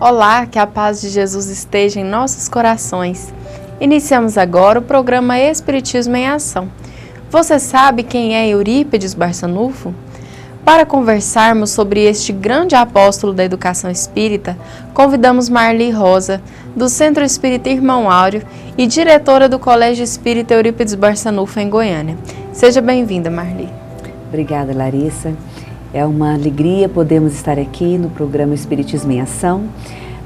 Olá, que a paz de Jesus esteja em nossos corações. Iniciamos agora o programa Espiritismo em Ação. Você sabe quem é Eurípides Barçanufo? Para conversarmos sobre este grande apóstolo da educação espírita, convidamos Marli Rosa, do Centro Espírita Irmão Áureo e diretora do Colégio Espírita Eurípides Barçanufo em Goiânia. Seja bem-vinda, Marli. Obrigada, Larissa. É uma alegria podermos estar aqui no programa Espiritismo em Ação,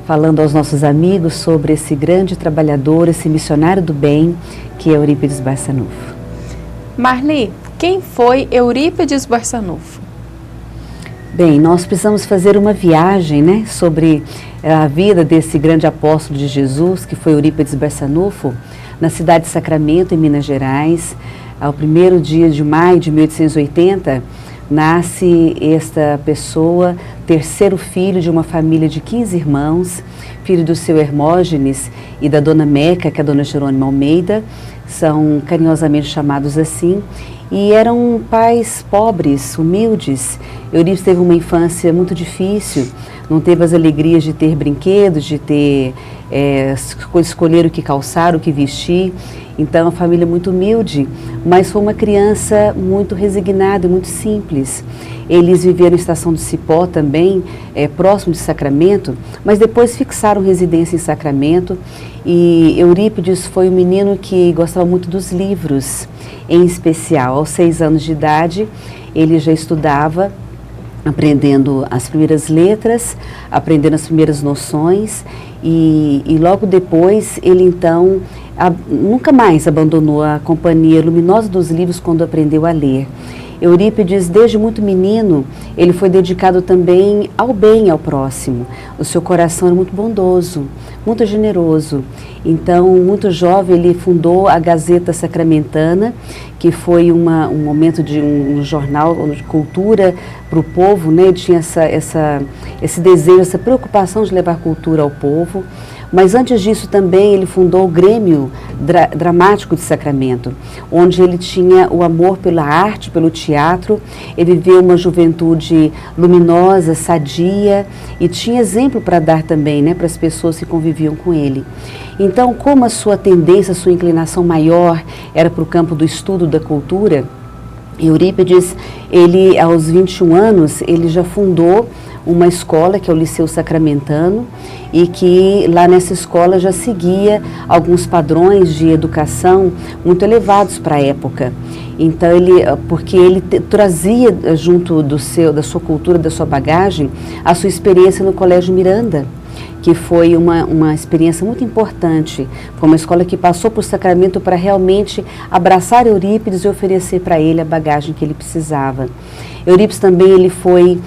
falando aos nossos amigos sobre esse grande trabalhador, esse missionário do bem, que é Eurípides Barçanufo. Marli, quem foi Eurípides Barçanufo? Bem, nós precisamos fazer uma viagem, sobre a vida desse grande apóstolo de Jesus, que foi Eurípides Barçanufo, na cidade de Sacramento, em Minas Gerais. Ao 1º dia de maio de 1880, nasce esta pessoa, terceiro filho de uma família de 15 irmãos, filho do seu Hermógenes e da dona Meca, que é a dona Jerônima Almeida, são carinhosamente chamados assim, e eram pais pobres, humildes. Eurípides teve uma infância muito difícil, não teve as alegrias de ter brinquedos, de ter escolher o que calçar, o que vestir. Então, uma família muito humilde, mas foi uma criança muito resignada e muito simples. Eles viveram em Estação do Cipó também, próximo de Sacramento, mas depois fixaram residência em Sacramento. E Eurípides foi um menino que gostava muito dos livros, em especial. Aos 6 anos de idade, ele já estudava, aprendendo as primeiras letras, aprendendo as primeiras noções, e logo depois ele então nunca mais abandonou a companhia luminosa dos livros quando aprendeu a ler. Eurípides, desde muito menino, ele foi dedicado também ao bem, ao próximo. O seu coração era muito bondoso, muito generoso. Então, muito jovem, ele fundou a Gazeta Sacramentana, que foi um momento de um jornal de cultura para o povo, Ele tinha esse desejo, essa preocupação de levar cultura ao povo. Mas antes disso também ele fundou o Grêmio Dramático de Sacramento, onde ele tinha o amor pela arte, pelo teatro. Ele viveu uma juventude luminosa, sadia, e tinha exemplo para dar também, para as pessoas que conviviam com ele. Então, como a sua tendência, a sua inclinação maior era para o campo do estudo da cultura, Eurípides, ele aos 21 anos, ele já fundou uma escola que é o Liceu Sacramentano, e que lá nessa escola já seguia alguns padrões de educação muito elevados para a época. Então, porque ele trazia junto da sua cultura, da sua bagagem, a sua experiência no Colégio Miranda, que foi uma experiência muito importante. Foi uma escola que passou por Sacramento para realmente abraçar Eurípides e oferecer para ele a bagagem que ele precisava. Eurípides também ele foi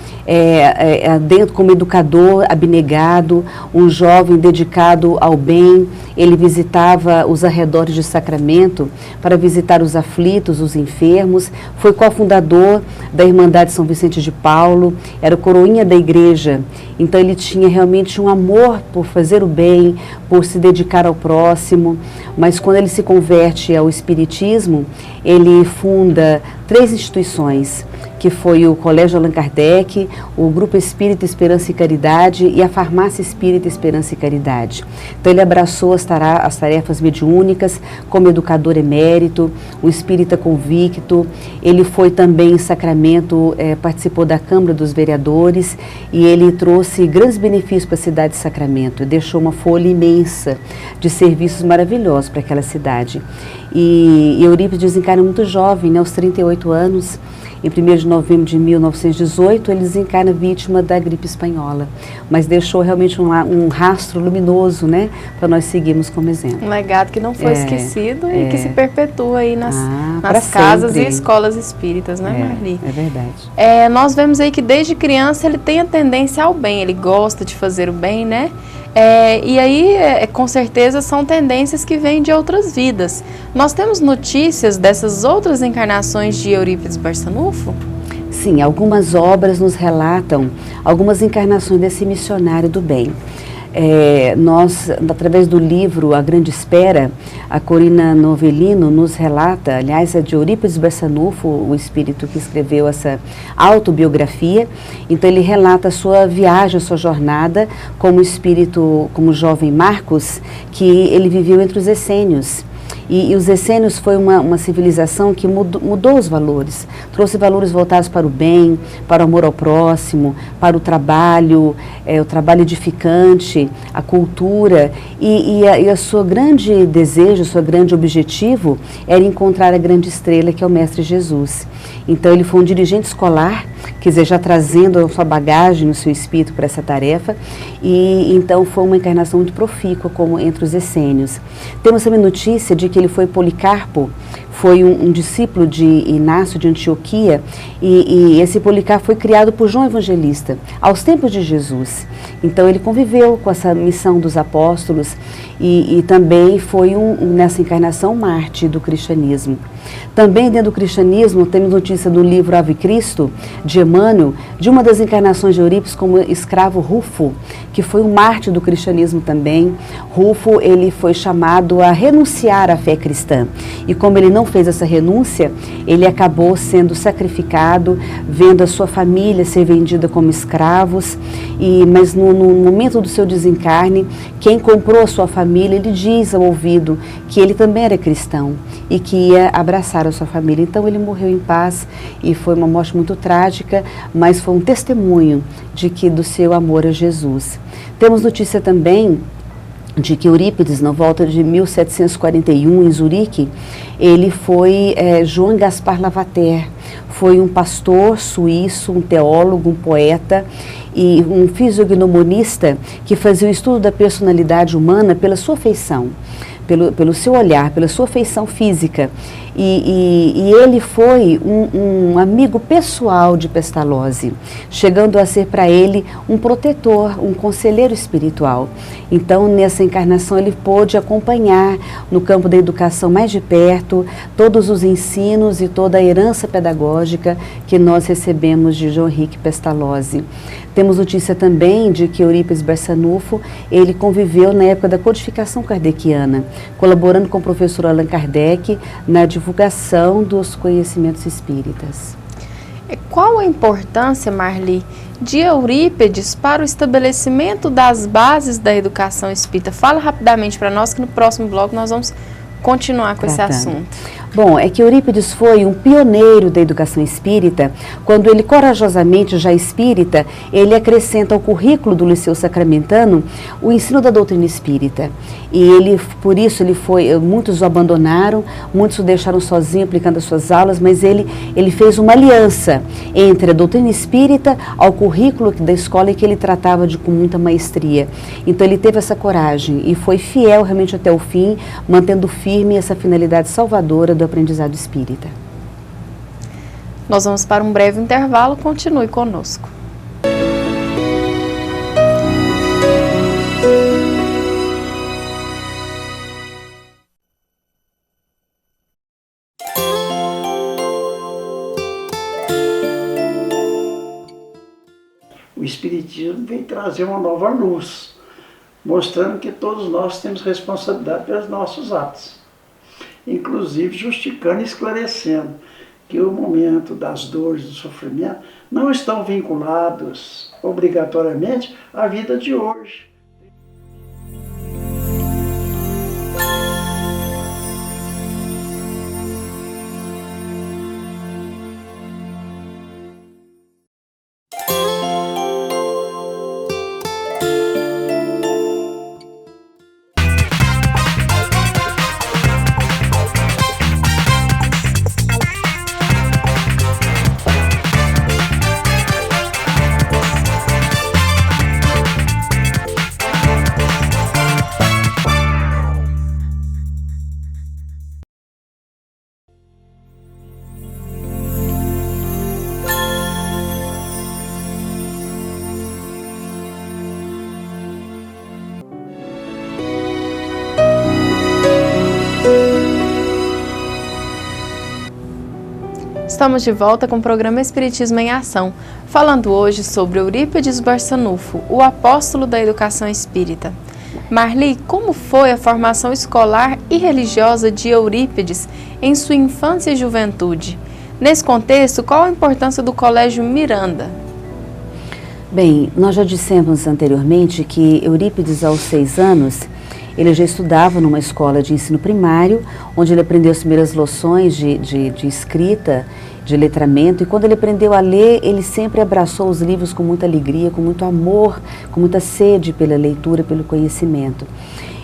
dentro como educador abnegado, um jovem dedicado ao bem. Ele visitava os arredores de Sacramento para visitar os aflitos, os enfermos. Foi cofundador da Irmandade São Vicente de Paulo, era coroinha da igreja. Então ele tinha realmente um amor por fazer o bem, por se dedicar ao próximo. Mas quando ele se converte ao Espiritismo, ele funda 3 instituições, que foi o Colégio Allan Kardec, o Grupo Espírita Esperança e Caridade e a Farmácia Espírita Esperança e Caridade. Então ele abraçou as tarefas mediúnicas como educador emérito, um espírita convicto. Ele foi também em Sacramento, participou da Câmara dos Vereadores, e ele trouxe grandes benefícios para a cidade de Sacramento. Deixou uma folha imensa de serviços maravilhosos para aquela cidade. E Eurípides desencarna muito jovem, aos 38 anos. Em 1º de novembro de 1918, ele desencarna vítima da gripe espanhola, mas deixou realmente um rastro luminoso, para nós seguirmos como exemplo. Um legado que não foi esquecido e que se perpetua aí nas casas e escolas espíritas, Marli? É verdade. Nós vemos aí que desde criança ele tem a tendência ao bem, ele gosta de fazer o bem, e aí, com certeza, são tendências que vêm de outras vidas. Nós temos notícias dessas outras encarnações de Eurípides Barçanufo? Sim, algumas obras nos relatam algumas encarnações desse missionário do bem. Nós, através do livro A Grande Espera, a Corina Novellino nos relata, aliás, é de Eurípides Barçanufo, o espírito que escreveu essa autobiografia. Então ele relata a sua viagem, a sua jornada como espírito, como jovem Marcos, que ele viveu entre os essênios. E os essênios foi uma civilização que mudou os valores, trouxe valores voltados para o bem, para o amor ao próximo, para o trabalho edificante, a cultura. E a sua grande desejo, o seu grande objetivo era encontrar a grande estrela, que é o Mestre Jesus. Então ele foi um dirigente escolar, quer dizer, já trazendo a sua bagagem no seu espírito para essa tarefa, e então foi uma encarnação muito profícua como entre os essênios. Temos também notícia de que ele foi Policarpo, foi um discípulo de Inácio de Antioquia, e esse Policarpo foi criado por João Evangelista, aos tempos de Jesus. Então ele conviveu com essa missão dos apóstolos e também foi nessa encarnação mártir do cristianismo. Também dentro do cristianismo temos notícia do livro Ave Cristo, de Emmanuel, de uma das encarnações de Eurípides como escravo Rufo, que foi um mártir do cristianismo também. Rufo, ele foi chamado a renunciar à fé cristã. E como ele não fez essa renúncia, ele acabou sendo sacrificado, vendo a sua família ser vendida como escravos. Mas no momento do seu desencarne, quem comprou a sua família, ele diz ao ouvido que ele também era cristão e que ia abraçar a sua família. Então ele morreu em paz e foi uma morte muito trágica, mas foi um testemunho do seu amor a Jesus. Temos notícia também de que Eurípides, na volta de 1741, em Zurique, ele foi João Gaspar Lavater, foi um pastor suíço, um teólogo, um poeta e um fisiognomonista que fazia o estudo da personalidade humana pela sua feição, pelo seu olhar, pela sua feição física. E ele foi um amigo pessoal de Pestalozzi, chegando a ser para ele um protetor, um conselheiro espiritual. Então, nessa encarnação, ele pôde acompanhar no campo da educação mais de perto todos os ensinos e toda a herança pedagógica que nós recebemos de João Henrique Pestalozzi. Temos notícia também de que Eurípides Barçanufo, ele conviveu na época da codificação kardeciana, colaborando com o professor Allan Kardec na divulgação dos conhecimentos espíritas. Qual a importância, Marli, de Eurípides para o estabelecimento das bases da educação espírita? Fala rapidamente para nós que no próximo bloco nós vamos continuar com esse assunto. Bom, é que Eurípides foi um pioneiro da educação espírita, quando ele corajosamente, já espírita, ele acrescenta ao currículo do Liceu Sacramentano o ensino da doutrina espírita. E ele, por isso, muitos o abandonaram, muitos o deixaram sozinho aplicando as suas aulas, mas ele fez uma aliança entre a doutrina espírita ao currículo da escola e que ele tratava com muita maestria. Então ele teve essa coragem e foi fiel realmente até o fim, mantendo firme essa finalidade salvadora do aprendizado espírita. Nós vamos para um breve intervalo, continue conosco. O Espiritismo vem trazer uma nova luz, mostrando que todos nós temos responsabilidade pelos nossos atos, inclusive justificando e esclarecendo que o momento das dores, do sofrimento, não estão vinculados obrigatoriamente à vida de hoje. Estamos de volta com o programa Espiritismo em Ação, falando hoje sobre Eurípides Barçanufo, o apóstolo da educação espírita. Marli, como foi a formação escolar e religiosa de Eurípides em sua infância e juventude? Nesse contexto, qual a importância do Colégio Miranda? Bem, nós já dissemos anteriormente que Eurípides, aos 6 anos, ele já estudava numa escola de ensino primário, onde ele aprendeu as primeiras noções de escrita, de letramento, e quando ele aprendeu a ler, ele sempre abraçou os livros com muita alegria, com muito amor, com muita sede pela leitura, pelo conhecimento.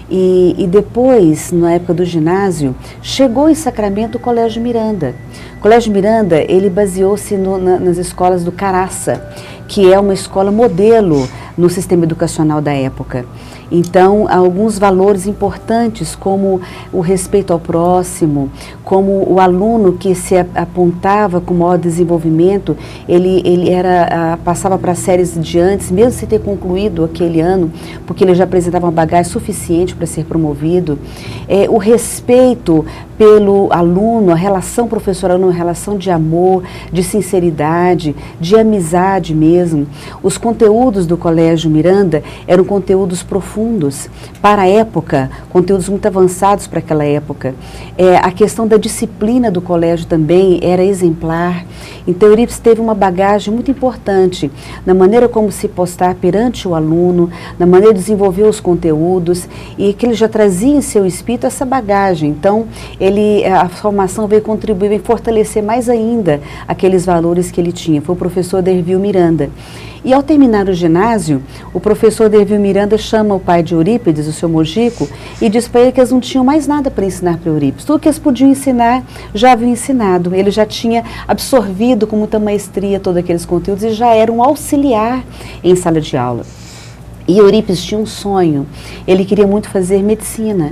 E depois, na época do ginásio, chegou em Sacramento o Colégio Miranda. O Colégio Miranda, ele baseou-se nas escolas do Caraça, que é uma escola modelo no sistema educacional da época. Então, alguns valores importantes, como o respeito ao próximo, como o aluno que se apontava com maior desenvolvimento, ele passava para séries de antes, mesmo sem ter concluído aquele ano, porque ele já apresentava uma bagagem suficiente para ser promovido. O respeito pelo aluno, a relação professor-aluno, a relação de amor, de sinceridade, de amizade mesmo. Os conteúdos do Colégio Miranda eram conteúdos profundos para a época, conteúdos muito avançados para aquela época. A questão da disciplina do colégio também era exemplar. Então, Eurípides teve uma bagagem muito importante na maneira como se postar perante o aluno, na maneira de desenvolver os conteúdos, e que ele já trazia em seu espírito essa bagagem. Então, a formação veio contribuir, veio fortalecer mais ainda aqueles valores que ele tinha. Foi o professor Dervil Miranda. E ao terminar o ginásio, o professor Dervil Miranda chama o pai de Eurípides, o seu Mojico, e diz para ele que eles não tinham mais nada para ensinar para Eurípides. Tudo que eles podiam ensinar, já haviam ensinado. Ele já tinha absorvido com muita maestria todos aqueles conteúdos e já era um auxiliar em sala de aula. E Eurípides tinha um sonho, ele queria muito fazer medicina,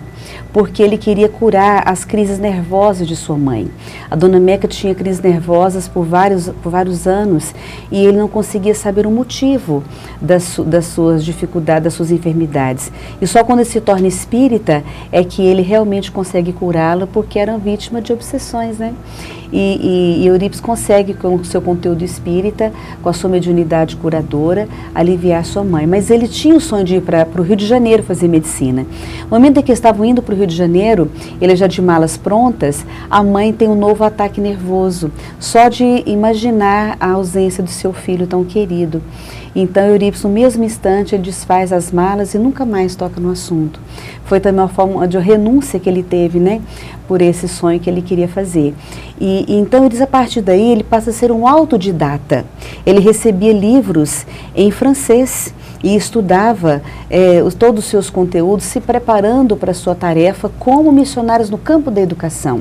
porque ele queria curar as crises nervosas de sua mãe. A dona Meca tinha crises nervosas por vários anos e ele não conseguia saber o motivo das suas dificuldades, das suas enfermidades. E só quando ele se torna espírita é que ele realmente consegue curá-la, porque era vítima de obsessões, né? E Eurípides consegue, com o seu conteúdo espírita, com a sua mediunidade curadora, aliviar sua mãe. Mas ele tinha o sonho de ir para o Rio de Janeiro fazer medicina. No momento em que estavam indo para o Rio de Janeiro, ele já de malas prontas, a mãe tem um novo ataque nervoso, só de imaginar a ausência do seu filho tão querido. Então, Eurípides, no mesmo instante, ele desfaz as malas e nunca mais toca no assunto. Foi também uma forma de renúncia que ele teve, né, por esse sonho que ele queria fazer. E então, ele diz, a partir daí, ele passa a ser um autodidata. Ele recebia livros em francês e estudava todos os seus conteúdos, se preparando para a sua tarefa como missionários no campo da educação.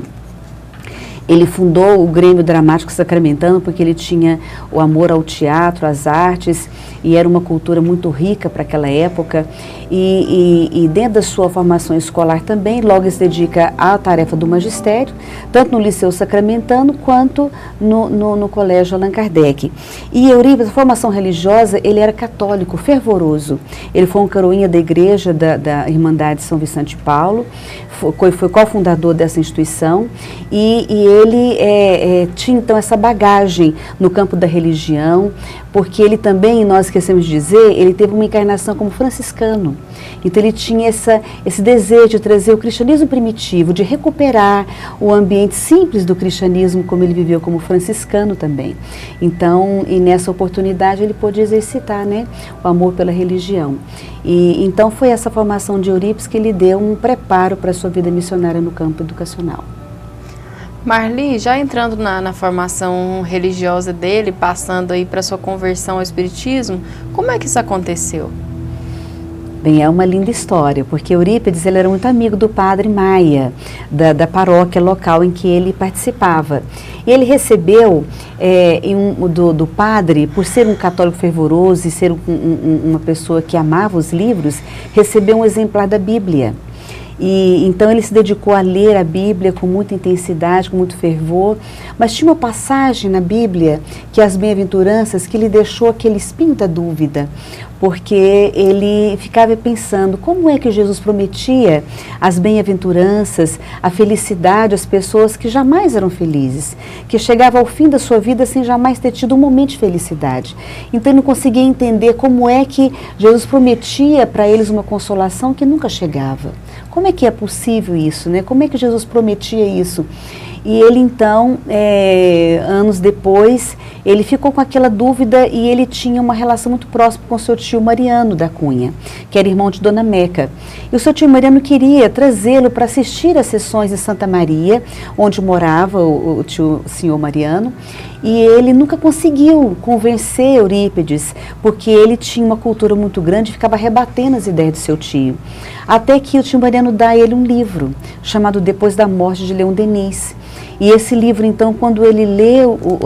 Ele fundou o Grêmio Dramático Sacramentano porque ele tinha o amor ao teatro, às artes, e era uma cultura muito rica para aquela época. E dentro da sua formação escolar também, logo ele se dedica à tarefa do magistério, tanto no Liceu Sacramentano quanto no Colégio Allan Kardec. E Eurípides, a formação religiosa, ele era católico, fervoroso. Ele foi um coroinha da igreja da Irmandade São Vicente de Paulo, foi cofundador dessa instituição, e ele tinha então essa bagagem no campo da religião, porque ele também, nós esquecemos de dizer, ele teve uma encarnação como franciscano. Então ele tinha esse desejo de trazer o cristianismo primitivo, de recuperar o ambiente simples do cristianismo, como ele viveu como franciscano também. Então, e nessa oportunidade ele pôde exercitar, né, o amor pela religião. E então foi essa formação de Eurípides que lhe deu um preparo para a sua vida missionária no campo educacional. Marli, já entrando na formação religiosa dele, passando aí para sua conversão ao espiritismo, como é que isso aconteceu? Bem, é uma linda história, porque Eurípides ele era muito amigo do padre Maia, da paróquia local em que ele participava. E ele recebeu do padre, por ser um católico fervoroso e ser uma pessoa que amava os livros, recebeu um exemplar da Bíblia. E então ele se dedicou a ler a Bíblia com muita intensidade, com muito fervor. Mas tinha uma passagem na Bíblia, que é as bem-aventuranças, que lhe deixou aquele espinho da dúvida, porque ele ficava pensando como é que Jesus prometia as bem-aventuranças, a felicidade às pessoas que jamais eram felizes, que chegavam ao fim da sua vida sem jamais ter tido um momento de felicidade. Então ele não conseguia entender como é que Jesus prometia para eles uma consolação que nunca chegava. Como é que é possível isso, né? Como é que Jesus prometia isso? E ele então, anos depois, ele ficou com aquela dúvida e ele tinha uma relação muito próxima com seu tio Mariano da Cunha, que era irmão de Dona Meca. E o seu tio Mariano queria trazê-lo para assistir às sessões em Santa Maria, onde morava o senhor Mariano, e ele nunca conseguiu convencer Eurípides, porque ele tinha uma cultura muito grande e ficava rebatendo as ideias do seu tio. Até que o tio Mariano dá a ele um livro, chamado Depois da Morte de Leon Denis. E esse livro, então, quando ele lê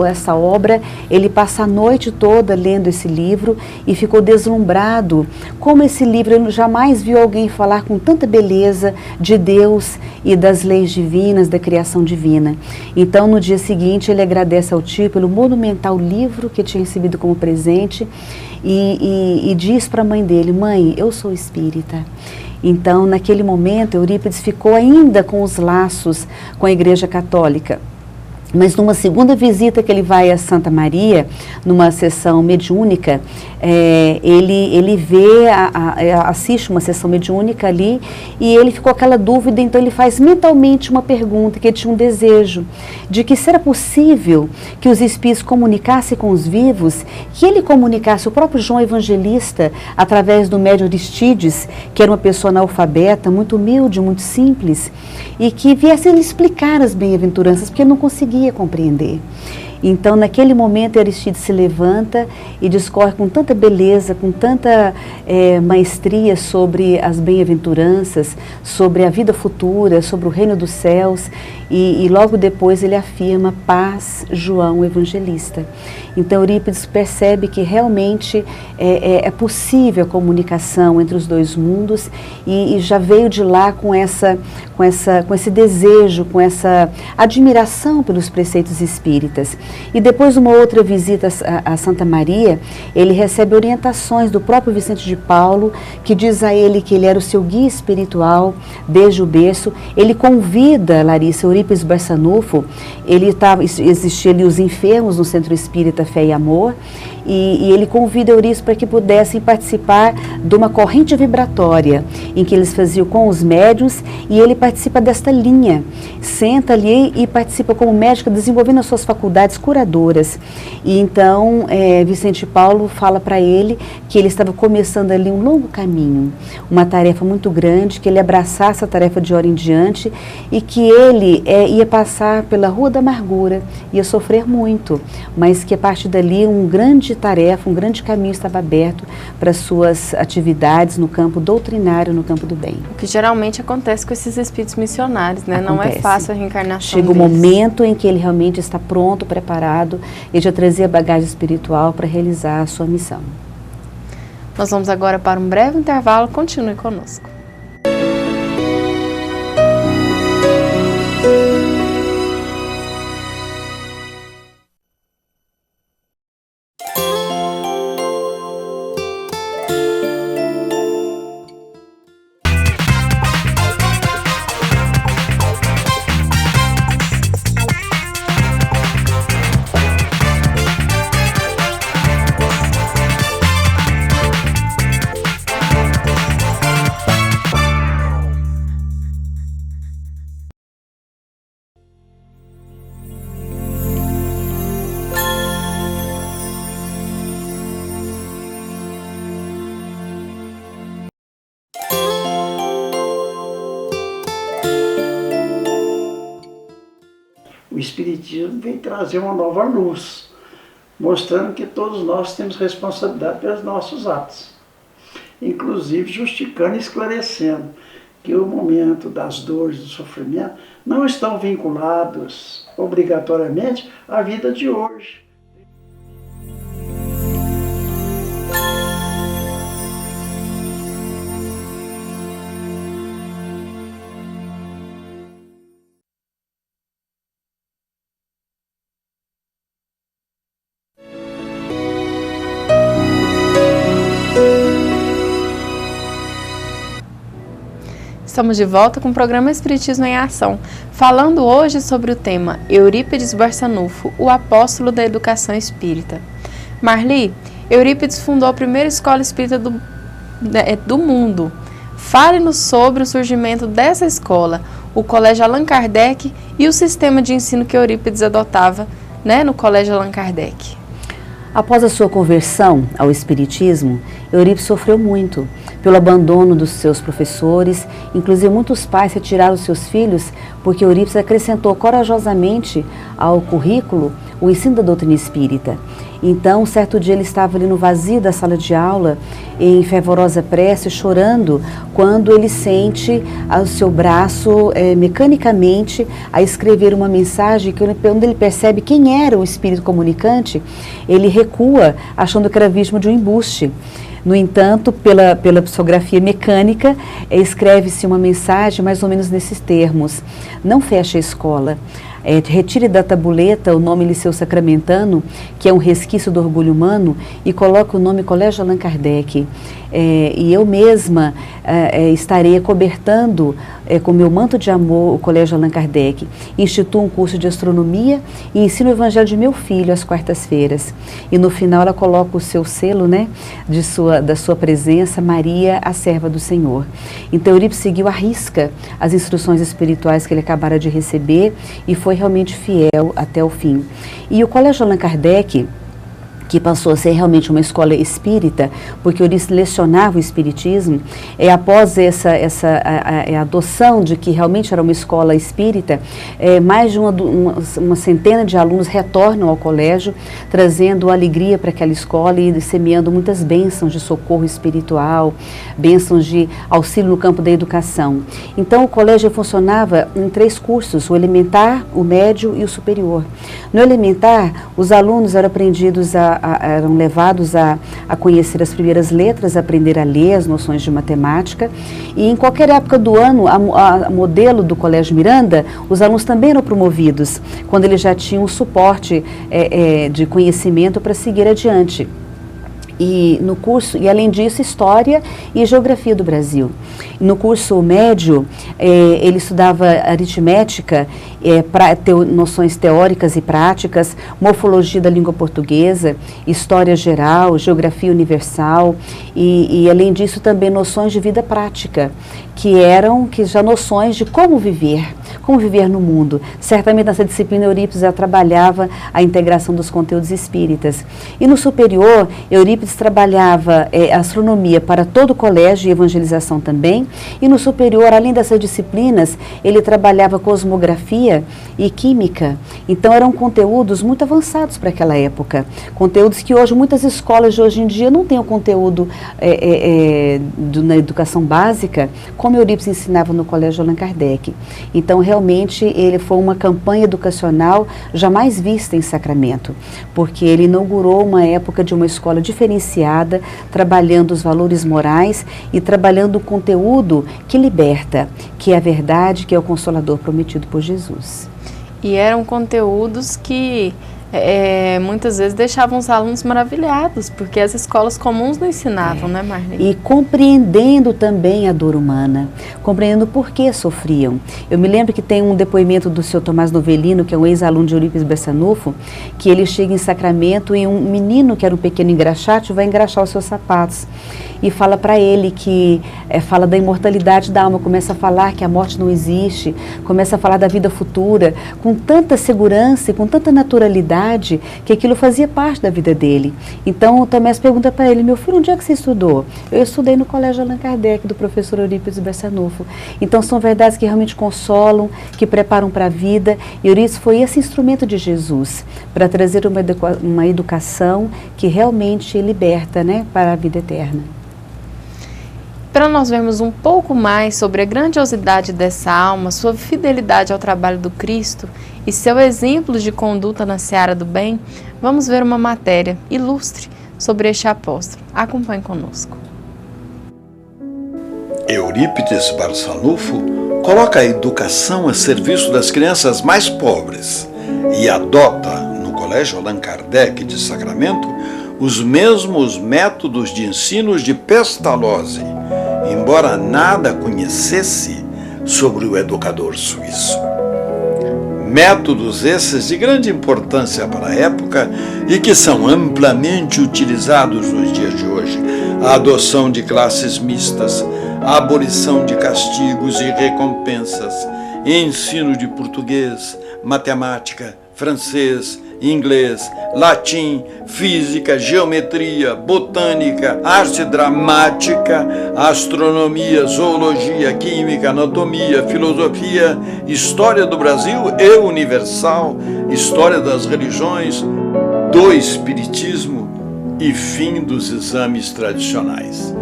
essa obra, ele passa a noite toda lendo esse livro e ficou deslumbrado. Como esse livro, ele jamais viu alguém falar com tanta beleza de Deus e das leis divinas, da criação divina. Então, no dia seguinte, ele agradece ao tio pelo monumental livro que tinha recebido como presente e diz para a mãe dele: mãe, eu sou espírita. Então, naquele momento, Eurípides ficou ainda com os laços com a Igreja Católica. Mas numa segunda visita que ele vai a Santa Maria, numa sessão mediúnica, ele vê, assiste uma sessão mediúnica ali e ele ficou com aquela dúvida, então ele faz mentalmente uma pergunta, que ele tinha um desejo de que será possível que os espíritos comunicassem com os vivos, que ele comunicasse o próprio João Evangelista através do médium Aristides, que era uma pessoa analfabeta, muito humilde, muito simples, e que viesse ele explicar as bem-aventuranças, porque ele não conseguia compreender. Então, naquele momento, Aristides se levanta e discorre com tanta beleza, com tanta maestria sobre as bem-aventuranças, sobre a vida futura, sobre o reino dos céus, e logo depois ele afirma: paz, João Evangelista. Então, Eurípides percebe que realmente é possível a comunicação entre os dois mundos e já veio de lá com esse desejo, com essa admiração pelos preceitos espíritas. E depois de uma outra visita a Santa Maria, ele recebe orientações do próprio Vicente de Paulo, que diz a ele que ele era o seu guia espiritual desde o berço. Ele convida, Larissa, Eurípides Barçanufo, existiam ali os enfermos no Centro Espírita Fé e Amor, e ele convida Eurípides para que pudessem participar de uma corrente vibratória, em que eles faziam com os médiuns, e ele participa desta linha, senta ali e participa como médico, desenvolvendo as suas faculdades curadoras. E então Vicente Paulo fala para ele que ele estava começando ali um longo caminho, uma tarefa muito grande, que ele abraçasse a tarefa de hora em diante e que ele ia passar pela Rua da Amargura, ia sofrer muito, mas que a partir dali uma grande tarefa, um grande caminho estava aberto para suas atividades no campo doutrinário, no campo do bem. O que geralmente acontece com esses espíritos missionários, né? Acontece. Não é fácil a reencarnação Chega o deles. momento em que ele realmente está pronto, preparado, e já trazia bagagem espiritual para realizar a sua missão. Nós vamos agora para um breve intervalo. Continue conosco. O Espiritismo vem trazer uma nova luz, mostrando que todos nós temos responsabilidade pelos nossos atos, inclusive justificando e esclarecendo que o momento das dores, do sofrimento, não estão vinculados obrigatoriamente à vida de hoje. Estamos de volta com o programa Espiritismo em Ação, falando hoje sobre o tema Eurípides Barçanufo, o apóstolo da educação espírita. Marli, Eurípides fundou a primeira escola espírita do mundo. Fale-nos sobre o surgimento dessa escola, o Colégio Allan Kardec e o sistema de ensino que Eurípides adotava, no Colégio Allan Kardec. Após a sua conversão ao Espiritismo, Eurípides sofreu muito pelo abandono dos seus professores, inclusive muitos pais retiraram seus filhos porque Eurípides acrescentou corajosamente ao currículo o ensino da doutrina espírita. Então, certo dia ele estava ali no vazio da sala de aula, em fervorosa prece, chorando, quando ele sente o seu braço mecanicamente a escrever uma mensagem, que quando ele percebe quem era o espírito comunicante, ele recua, achando que era vítima de um embuste. No entanto, pela psicografia mecânica, escreve-se uma mensagem mais ou menos nesses termos: não feche a escola. Retire da tabuleta o nome Liceu Sacramentano, que é um resquício do orgulho humano, e coloque o nome Colégio Allan Kardec. E eu mesma estarei acobertando com meu manto de amor o Colégio Allan Kardec. Instituo um curso de astronomia e ensino o evangelho de meu filho às quartas-feiras. E no final ela coloca o seu selo, da sua presença, Maria, a serva do Senhor. Então Eurípides seguiu à risca as instruções espirituais que ele acabara de receber e foi realmente fiel até o fim. E o Colégio Allan Kardec, que passou a ser realmente uma escola espírita, porque Eurípides lecionava o espiritismo, após essa adoção de que realmente era uma escola espírita, mais de uma centena de alunos retornam ao colégio, trazendo alegria para aquela escola e semeando muitas bênçãos de socorro espiritual, bênçãos de auxílio no campo da educação. Então o colégio funcionava em 3 cursos, o elementar, o médio e o superior. No elementar, os alunos eram eram levados a conhecer as primeiras letras, a aprender a ler, as noções de matemática. E em qualquer época do ano, a modelo do Colégio Miranda, os alunos também eram promovidos, quando eles já tinham um suporte de conhecimento para seguir adiante. E além disso, História e Geografia do Brasil. No curso médio, ele estudava aritmética, noções teóricas e práticas, morfologia da língua portuguesa, História geral, Geografia universal e além disso, também noções de vida prática, que já noções de como viver no mundo. Certamente nessa disciplina Eurípides já trabalhava a integração dos conteúdos espíritas. E no superior, Eurípides trabalhava astronomia para todo o colégio e evangelização também. E no superior, além dessas disciplinas, ele trabalhava cosmografia e química. Então eram conteúdos muito avançados para aquela época. Conteúdos que hoje, muitas escolas de hoje em dia não têm o conteúdo na educação básica, como Eurípides ensinava no Colégio Allan Kardec. Então, realmente, ele foi uma campanha educacional jamais vista em Sacramento, porque ele inaugurou uma época de uma escola diferenciada, trabalhando os valores morais e trabalhando o conteúdo que liberta, que é a verdade, que é o Consolador prometido por Jesus. E eram conteúdos que muitas vezes deixavam os alunos maravilhados, porque as escolas comuns não ensinavam, né, Marli? E compreendendo também a dor humana, compreendendo por que sofriam. Eu me lembro que tem um depoimento do Sr. Tomás Novelino, que é um ex-aluno de Eurípides Barçanufo, que ele chega em Sacramento e um menino, que era um pequeno engraxate, vai engraxar os seus sapatos. E fala para ele que, fala da imortalidade da alma, começa a falar que a morte não existe, começa a falar da vida futura, com tanta segurança e com tanta naturalidade, que aquilo fazia parte da vida dele. Então o Tomás pergunta para ele: meu filho, onde é que você estudou? Eu estudei no Colégio Allan Kardec, do professor Eurípides Barçanufo. Então são verdades que realmente consolam, que preparam para a vida, e Eurípides foi esse instrumento de Jesus, para trazer uma educação que realmente liberta, para a vida eterna. Para nós vermos um pouco mais sobre a grandiosidade dessa alma, sua fidelidade ao trabalho do Cristo e seu exemplo de conduta na seara do bem, vamos ver uma matéria ilustre sobre este apóstolo. Acompanhe conosco. Eurípides Barçanufo coloca a educação a serviço das crianças mais pobres e adota, no Colégio Allan Kardec de Sacramento, os mesmos métodos de ensino de Pestalozzi. Embora nada conhecesse sobre o educador suíço. Métodos esses de grande importância para a época e que são amplamente utilizados nos dias de hoje. A adoção de classes mistas, a abolição de castigos e recompensas, ensino de português, matemática, francês, inglês, latim, física, geometria, botânica, arte dramática, astronomia, zoologia, química, anatomia, filosofia, história do Brasil e universal, história das religiões, do espiritismo e fim dos exames tradicionais.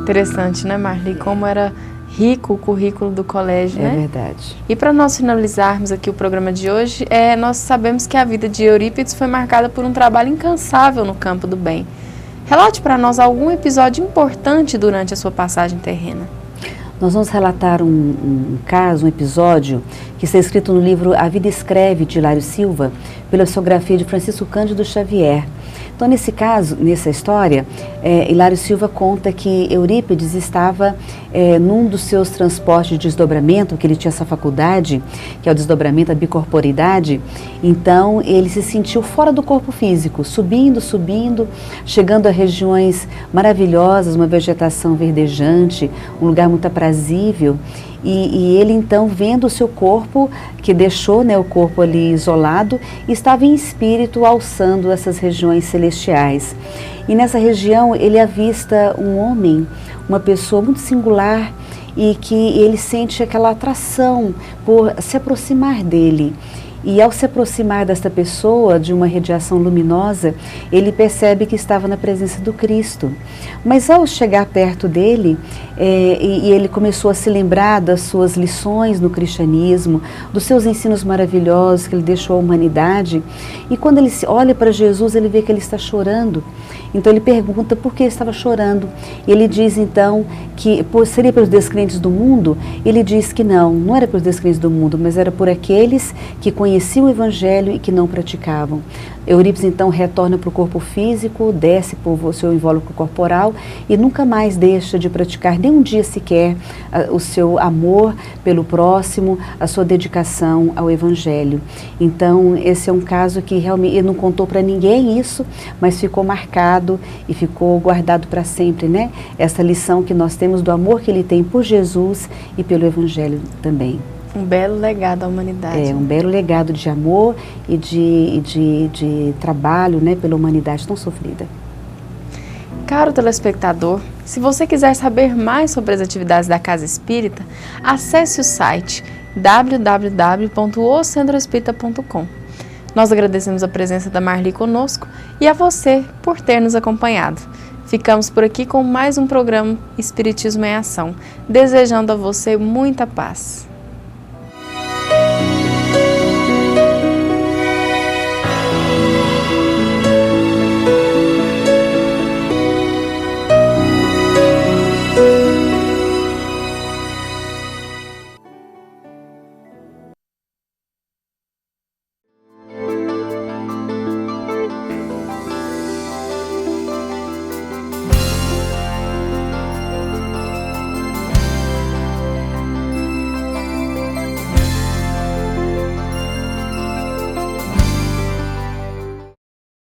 Interessante, né, Marli? Como era rico o currículo do colégio, né? É verdade. E para nós finalizarmos aqui o programa de hoje, nós sabemos que a vida de Eurípides foi marcada por um trabalho incansável no campo do bem. Relate para nós algum episódio importante durante a sua passagem terrena. Nós vamos relatar um caso, um episódio, que está escrito no livro A Vida Escreve, de Hilário Silva, pela psicografia de Francisco Cândido Xavier. Então, nesse caso, nessa história, Hilário Silva conta que Eurípides estava num dos seus transportes de desdobramento, que ele tinha essa faculdade, que é o desdobramento, a bicorporidade. Então, ele se sentiu fora do corpo físico, subindo, chegando a regiões maravilhosas, uma vegetação verdejante, um lugar muito aprazível. E ele então, vendo o seu corpo, que deixou, né, o corpo ali isolado, estava em espírito alçando essas regiões celestiais. E nessa região ele avista um homem, uma pessoa muito singular, e que ele sente aquela atração por se aproximar dele. E ao se aproximar desta pessoa, de uma radiação luminosa, ele percebe que estava na presença do Cristo. Mas ao chegar perto dele, e ele começou a se lembrar das suas lições no cristianismo, dos seus ensinos maravilhosos que ele deixou à humanidade, e quando ele olha para Jesus, ele vê que ele está chorando. Então ele pergunta por que ele estava chorando. Ele diz então que seria pelos descrentes do mundo. Ele diz que não era pelos descrentes do mundo, mas era por aqueles que conheciam o Evangelho e que não praticavam. Eurípides então retorna para o corpo físico, desce por o seu invólucro corporal e nunca mais deixa de praticar nem um dia sequer o seu amor pelo próximo, a sua dedicação ao Evangelho. Então esse é um caso que realmente ele não contou para ninguém isso, mas ficou marcado e ficou guardado para sempre, né? Essa lição que nós temos do amor que ele tem por Jesus e pelo Evangelho também. Um belo legado à humanidade. Um belo legado de amor e de trabalho, né, pela humanidade tão sofrida. Caro telespectador, se você quiser saber mais sobre as atividades da Casa Espírita, acesse o site www.ocentroespírita.com. Nós agradecemos a presença da Marli conosco e a você por ter nos acompanhado. Ficamos por aqui com mais um programa Espiritismo em Ação, desejando a você muita paz.